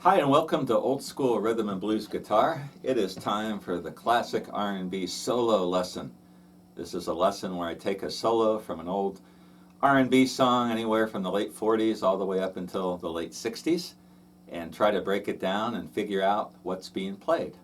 Hi and welcome to Old School Rhythm and Blues Guitar. It is time for the classic R&B solo lesson. This is a lesson where I take a solo from an old R&B song anywhere from the late 40s all the way up until the late 60s and try to break it down and figure out what's being played.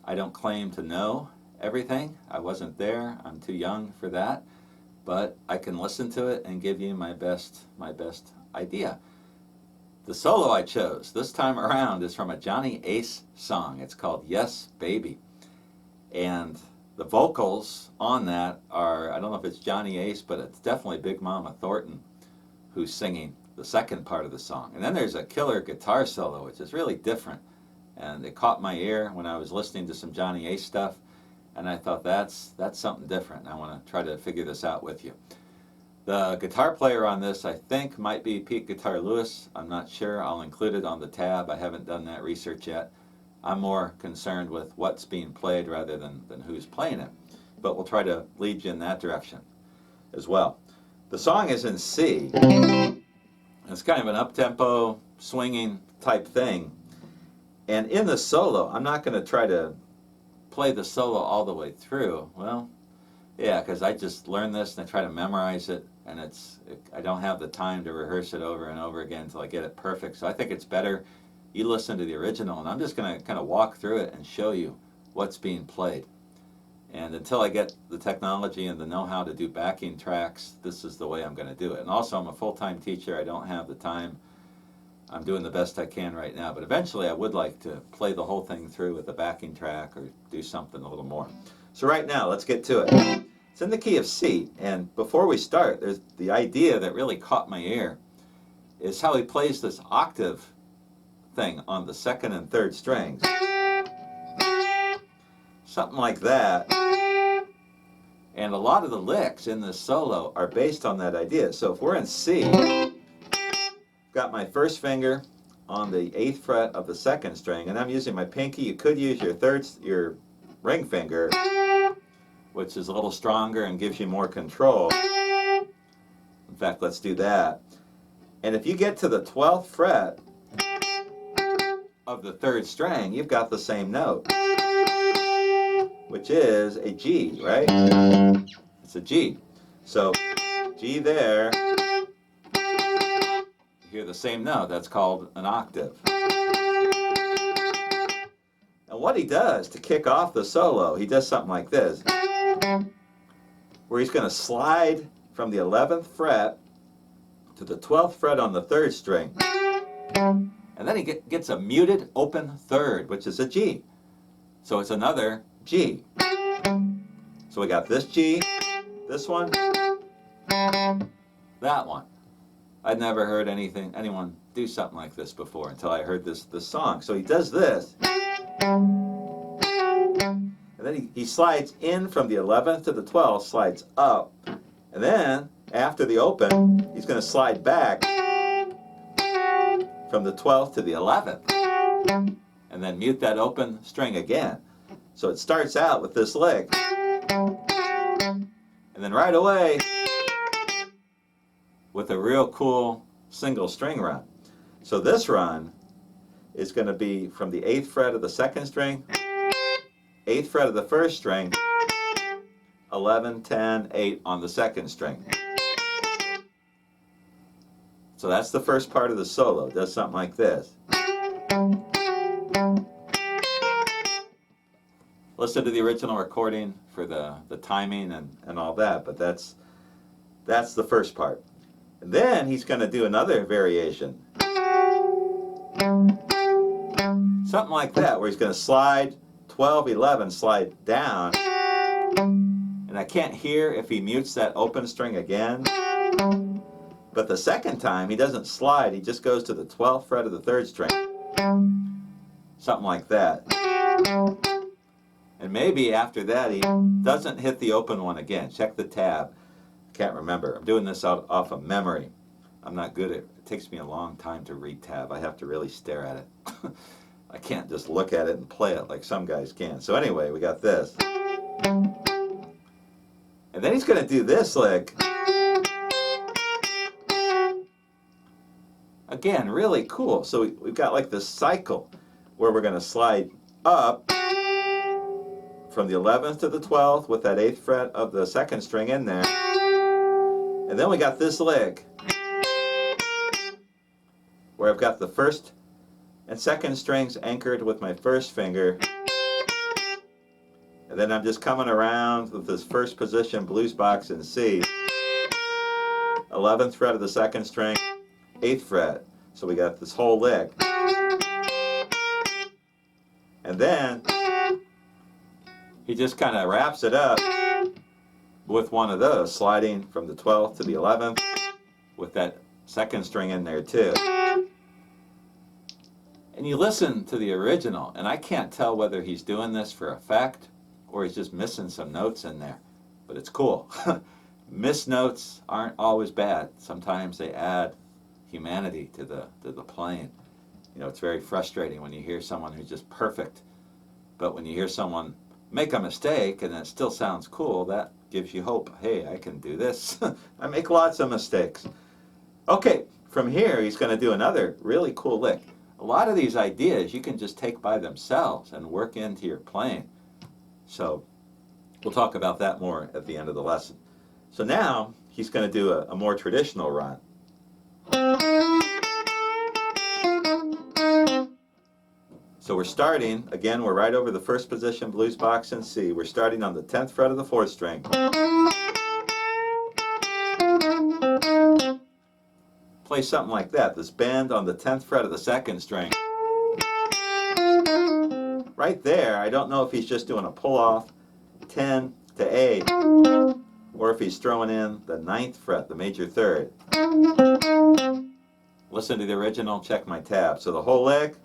I don't claim to know everything. I wasn't there. I'm too young for that. But I can listen to it and give you my best idea. The solo I chose this time around is from a Johnny Ace song. It's called Yes, Baby. And the vocals on that are, I don't know if it's Johnny Ace, but it's definitely Big Mama Thornton who's singing the second part of the song. And then there's a killer guitar solo, which is really different. And it caught my ear when I was listening to some Johnny Ace stuff. And I thought that's something different. I want to try to figure this out with you. The guitar player on this, I think, might be Pete Guitar Lewis. I'm not sure. I'll include it on the tab. I haven't done that research yet. I'm more concerned with what's being played rather than who's playing it. But we'll try to lead you in that direction as well. The song is in C. It's kind of an up-tempo, swinging type thing. And in the solo, I'm not going to try to play the solo all the way through. Well, yeah, because I just learned this and I try to memorize it, and I don't have the time to rehearse it over and over again until I get it perfect. So I think it's better you listen to the original, and I'm just going to kind of walk through it and show you what's being played. And until I get the technology and the know-how to do backing tracks, this is the way I'm going to do it. And also, I'm a full-time teacher. I don't have the time. I'm doing the best I can right now, but eventually I would like to play the whole thing through with a backing track or do something a little more. So right now, let's get to it. It's in the key of C, and before we start, there's the idea that really caught my ear is how he plays this octave thing on the second and third strings. Something like that. And a lot of the licks in this solo are based on that idea. So if we're in C, got my first finger on the 8th fret of the second string, and I'm using my pinky. You could use your ring finger, which is a little stronger and gives you more control. In fact, let's do that. And if you get to the 12th fret of the third string, you've got the same note, which is a G, right? It's a G. So G there, you hear the same note. That's called an octave. And what he does to kick off the solo, he does something like this, where he's going to slide from the 11th fret to the 12th fret on the third string. And then he gets a muted open third, which is a G. So it's another G. So we got this G, this one, that one. I'd never heard anyone do something like this before until I heard this song. So he does this. And then he slides in from the 11th to the 12th, slides up. And then, after the open, he's going to slide back from the 12th to the 11th. And then mute that open string again. So it starts out with this lick. And then right away, with a real cool single string run. So this run is going to be from the 8th fret of the second string, 8th fret of the first string, 11, 10, 8 on the second string. So that's the first part of the solo. It does something like this. Listen to the original recording for the timing and all that, but that's the first part. And then he's going to do another variation. Something like that, where he's going to slide 12, 11, slide down. And I can't hear if he mutes that open string again. But the second time, he doesn't slide. He just goes to the 12th fret of the third string. Something like that. And maybe after that, he doesn't hit the open one again. Check the tab. Can't remember. I'm doing this off of memory. I'm not good at it. It takes me a long time to read tab. I have to really stare at it. I can't just look at it and play it like some guys can. So anyway, we got this. And then he's going to do this lick. Again, really cool. So we've got like this cycle where we're going to slide up from the 11th to the 12th with that 8th fret of the 2nd string in there. And then we got this lick where I've got the 1st and 2nd strings anchored with my 1st finger. And then I'm just coming around with this 1st position blues box in C. 11th fret of the 2nd string, 8th fret. So we got this whole lick. And then he just kind of wraps it up with one of those, sliding from the 12th to the 11th with that 2nd string in there too. And you listen to the original, and I can't tell whether he's doing this for effect or he's just missing some notes in there. But it's cool. Missed notes aren't always bad. Sometimes they add humanity to the playing. You know, it's very frustrating when you hear someone who's just perfect. But when you hear someone make a mistake and it still sounds cool, that gives you hope. Hey, I can do this. I make lots of mistakes. Okay, from here he's going to do another really cool lick. A lot of these ideas you can just take by themselves and work into your playing. So we'll talk about that more at the end of the lesson. So now he's going to do a more traditional run. So we're starting, again, we're right over the 1st position blues box in C. We're starting on the 10th fret of the 4th string. Play something like that, this bend on the 10th fret of the 2nd string. Right there, I don't know if he's just doing a pull-off 10 to A, or if he's throwing in the 9th fret, the major 3rd. Listen to the original, check my tab. So the whole lick,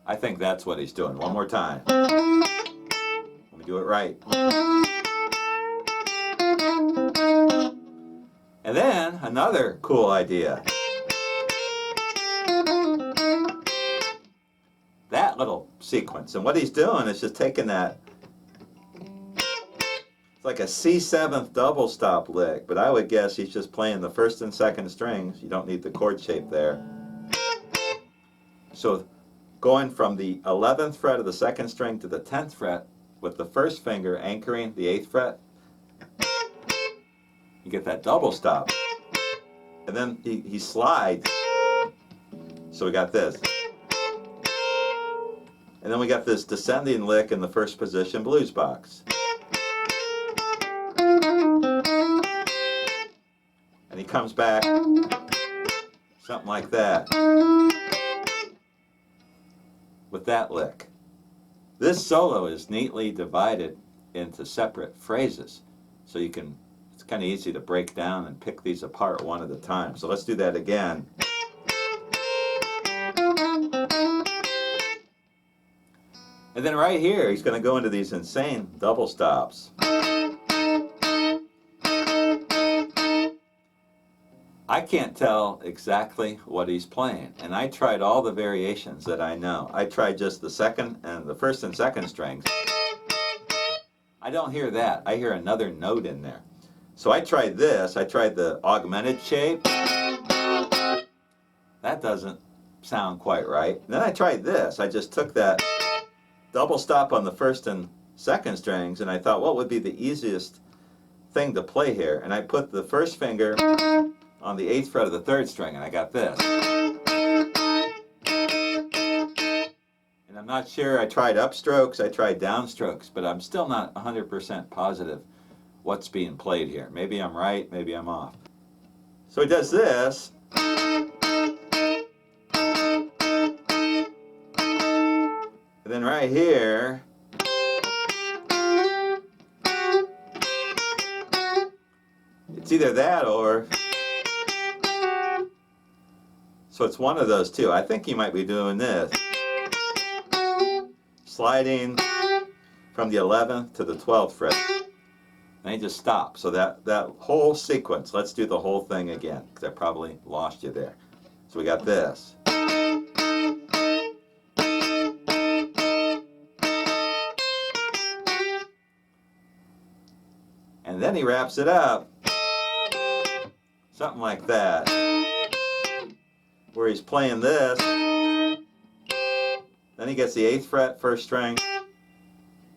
I think that's what he's doing. One more time. Let me do it right. And then another cool idea. That little sequence. And what he's doing is just taking that, it's like a C7th double stop lick, but I would guess he's just playing the 1st and 2nd strings. You don't need the chord shape there. So going from the 11th fret of the 2nd string to the 10th fret with the 1st finger anchoring the 8th fret, you get that double stop. And then he slides. So we got this. And then we got this descending lick in the 1st position blues box. And he comes back, something like that, with that lick. This solo is neatly divided into separate phrases, so you can, it's kind of easy to break down and pick these apart one at a time. So let's do that again. And then right here, he's going to go into these insane double stops. I can't tell exactly what he's playing, and I tried all the variations that I know. I tried just the 2nd and the 1st and 2nd strings. I don't hear that. I hear another note in there. So I tried this. I tried the augmented shape. That doesn't sound quite right. And then I tried this. I just took that double stop on the 1st and 2nd strings, and I thought, what would be the easiest thing to play here? And I put the 1st finger on the 8th fret of the 3rd string, and I got this. And I'm not sure, I tried upstrokes, I tried downstrokes, but I'm still not 100% positive what's being played here. Maybe I'm right, maybe I'm off. So he does this. And then right here, it's either that or, so it's one of those two. I think he might be doing this. Sliding from the 11th to the 12th fret. And he just stops. So that whole sequence, let's do the whole thing again, because I probably lost you there. So we got this. And then he wraps it up something like that, where he's playing this, then he gets the 8th fret, 1st string,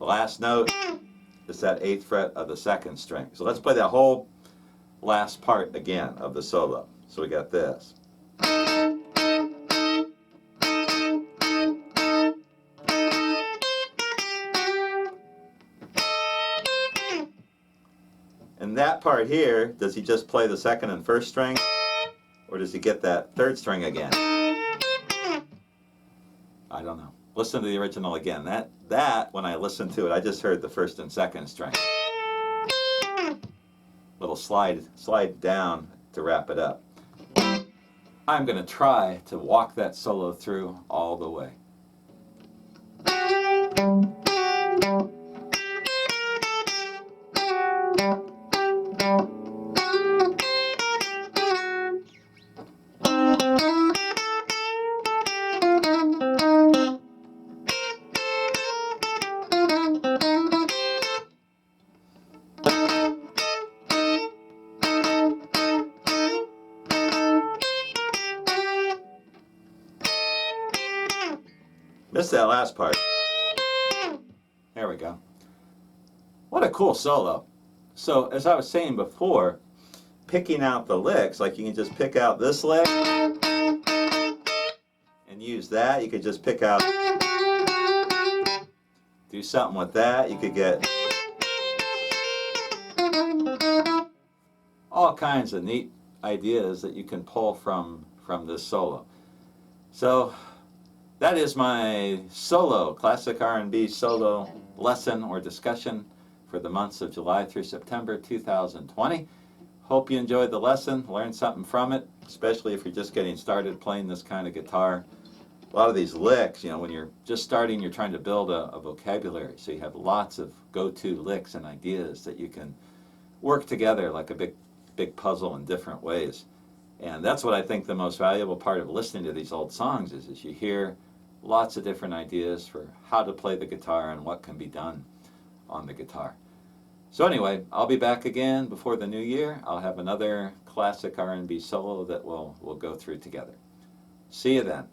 the last note is that 8th fret of the 2nd string. So let's play that whole last part again of the solo. So we got this. And that part here, does he just play the 2nd and 1st string? Or does he get that 3rd string again? I don't know. Listen to the original again. That when I listened to it, I just heard the 1st and 2nd string. Little slide down to wrap it up. I'm going to try to walk that solo through all the way. Missed that last part. There we go. What a cool solo. So as I was saying before, picking out the licks, like you can just pick out this lick and use that. You could just pick out, do something with that. You could get all kinds of neat ideas that you can pull from this solo. So that is my solo, classic R&B solo lesson or discussion for the months of July through September 2020. Hope you enjoyed the lesson, learned something from it, especially if you're just getting started playing this kind of guitar. A lot of these licks, when you're just starting, you're trying to build a vocabulary, so you have lots of go-to licks and ideas that you can work together like a big puzzle in different ways. And that's what I think the most valuable part of listening to these old songs is you hear lots of different ideas for how to play the guitar and what can be done on the guitar. So anyway, I'll be back again before the new year. I'll have another classic R&B solo that we'll go through together. See you then.